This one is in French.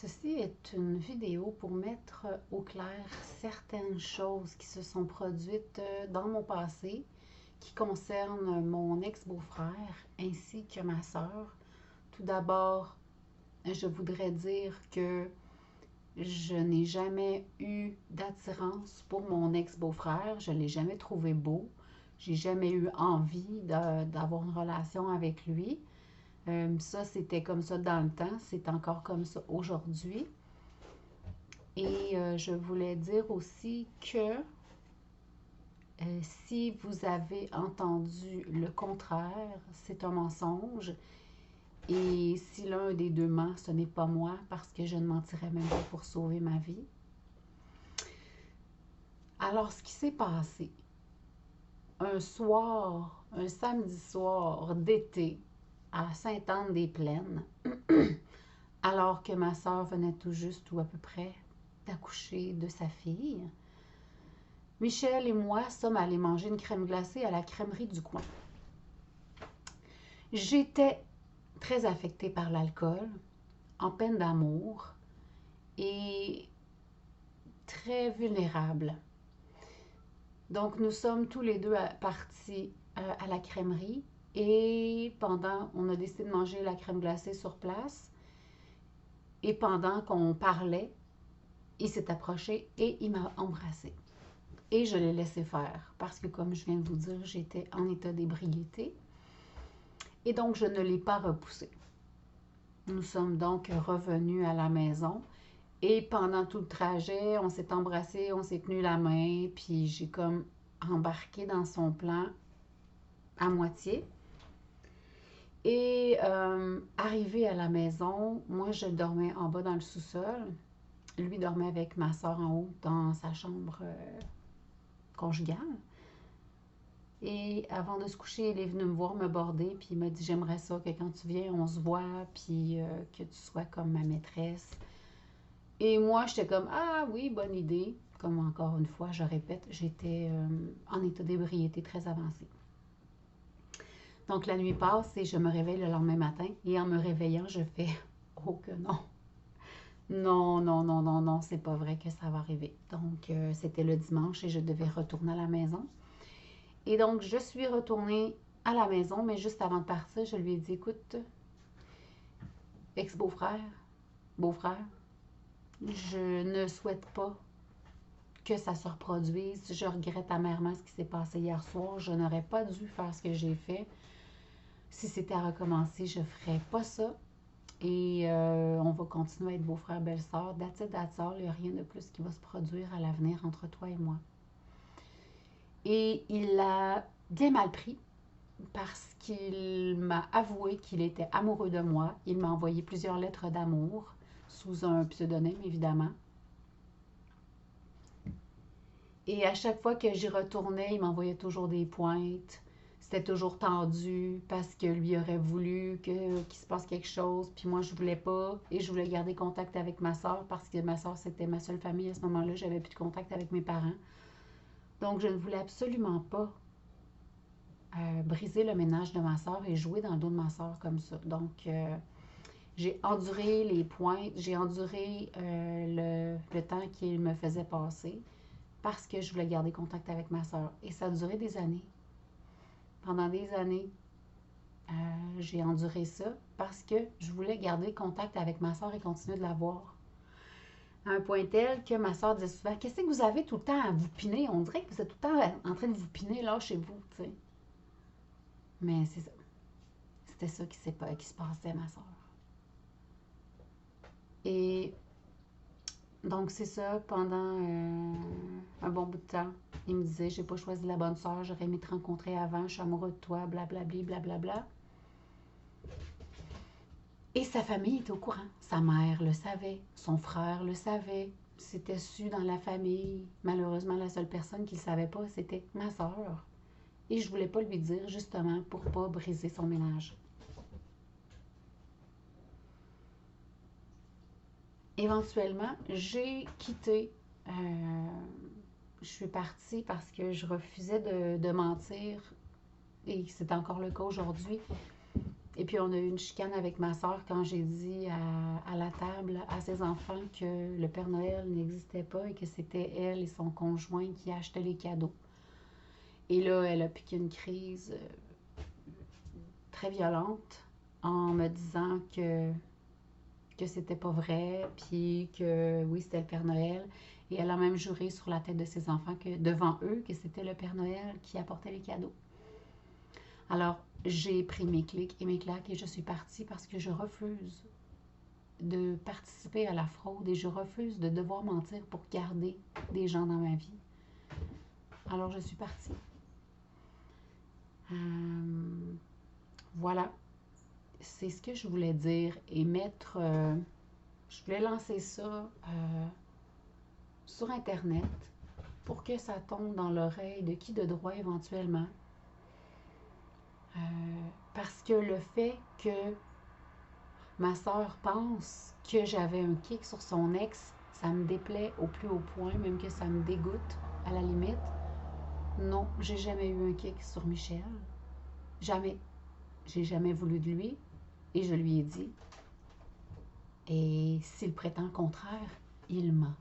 Ceci est une vidéo pour mettre au clair certaines choses qui se sont produites dans mon passé qui concernent mon ex-beau-frère ainsi que ma sœur. Tout d'abord, je voudrais dire que je n'ai jamais eu d'attirance pour mon ex-beau-frère. Je ne l'ai jamais trouvé beau. J'ai jamais eu envie d'avoir une relation avec lui. Ça, c'était comme ça dans le temps. C'est encore comme ça aujourd'hui. Et je voulais dire aussi que si vous avez entendu le contraire, c'est un mensonge. Et si l'un des deux ment, ce n'est pas moi, parce que je ne mentirais même pas pour sauver ma vie. Alors, ce qui s'est passé, un soir, un samedi soir d'été, à Sainte-Anne-des-Plaines, alors que ma soeur venait tout juste ou à peu près d'accoucher de sa fille, Michel et moi sommes allés manger une crème glacée à la crèmerie du coin. J'étais très affectée par l'alcool, en peine d'amour et très vulnérable. Donc, nous sommes tous les deux partis à la crèmerie et on a décidé de manger la crème glacée sur place. Et pendant qu'on parlait, il s'est approché et il m'a embrassée. Et je l'ai laissé faire parce que, comme je viens de vous dire, j'étais en état d'ébriété. Et donc, je ne l'ai pas repoussé. Nous sommes donc revenus à la maison. Et pendant tout le trajet, on s'est embrassés, on s'est tenu la main, puis j'ai comme embarqué dans son plan à moitié. Et arrivé à la maison, moi je dormais en bas dans le sous-sol. Lui dormait avec ma soeur en haut dans sa chambre conjugale. Et avant de se coucher, il est venu me voir, me border, puis il m'a dit j'aimerais ça que quand tu viens, on se voit, puis que tu sois comme ma maîtresse. Et moi, j'étais comme ah oui, bonne idée. Comme encore une fois, je répète, j'étais en état d'ébriété très avancé. Donc la nuit passe et je me réveille le lendemain matin. Et en me réveillant, je fais oh que non. Non, non, non, non, non, c'est pas vrai que ça va arriver. Donc c'était le dimanche et je devais retourner à la maison. Et donc, je suis retournée à la maison, mais juste avant de partir, je lui ai dit, écoute, ex-beau-frère, beau-frère, je ne souhaite pas que ça se reproduise. Je regrette amèrement ce qui s'est passé hier soir. Je n'aurais pas dû faire ce que j'ai fait. Si c'était à recommencer, je ne ferais pas ça. Et on va continuer à être beau-frère, belle-sœur. That's it, that's all. Il n'y a rien de plus qui va se produire à l'avenir entre toi et moi. Et il a bien mal pris parce qu'il m'a avoué qu'il était amoureux de moi. Il m'a envoyé plusieurs lettres d'amour, sous un pseudonyme évidemment. Et à chaque fois que j'y retournais, il m'envoyait toujours des pointes. C'était toujours tendu parce que lui aurait voulu qu'il se passe quelque chose. Puis moi, je voulais pas. Et je voulais garder contact avec ma soeur parce que ma soeur, c'était ma seule famille. À ce moment-là, j'avais plus de contact avec mes parents. Donc, je ne voulais absolument pas briser le ménage de ma soeur et jouer dans le dos de ma soeur comme ça. Donc, j'ai enduré les pointes, j'ai enduré le temps qu'il me faisait passer parce que je voulais garder contact avec ma soeur. Et ça a duré des années. Pendant des années, j'ai enduré ça parce que je voulais garder contact avec ma soeur et continuer de la voir. À un point tel que ma soeur disait souvent, qu'est-ce que vous avez tout le temps à vous piner? On dirait que vous êtes tout le temps en train de vous piner là chez vous, tu sais. Mais c'est ça. C'était ça qui se passait, ma soeur. Et donc, c'est ça, pendant un bon bout de temps, il me disait, j'ai pas choisi la bonne soeur, j'aurais aimé te rencontrer avant, je suis amoureux de toi, blablabli, blablabla. Et sa famille était au courant. Sa mère le savait, son frère le savait, c'était su dans la famille. Malheureusement, la seule personne qui le savait pas, c'était ma soeur. Et je voulais pas lui dire, justement, pour pas briser son ménage. Éventuellement, j'ai quitté. Je suis partie parce que je refusais de mentir, et c'est encore le cas aujourd'hui. Et puis, on a eu une chicane avec ma soeur quand j'ai dit à la table à ses enfants que le Père Noël n'existait pas et que c'était elle et son conjoint qui achetaient les cadeaux. Et là, elle a piqué une crise très violente en me disant que c'était pas vrai, puis que oui, c'était le Père Noël. Et elle a même juré sur la tête de ses enfants que devant eux que c'était le Père Noël qui apportait les cadeaux. Alors, j'ai pris mes clics et mes claques et je suis partie parce que je refuse de participer à la fraude et je refuse de devoir mentir pour garder des gens dans ma vie. Alors, je suis partie. Voilà, c'est ce que je voulais dire et mettre... je voulais lancer ça sur Internet pour que ça tombe dans l'oreille de qui de droit éventuellement. Parce que le fait que ma soeur pense que j'avais un kick sur son ex, ça me déplaît au plus haut point, même que ça me dégoûte à la limite. Non, j'ai jamais eu un kick sur Michel. Jamais. J'ai jamais voulu de lui et je lui ai dit. Et s'il prétend le contraire, il ment.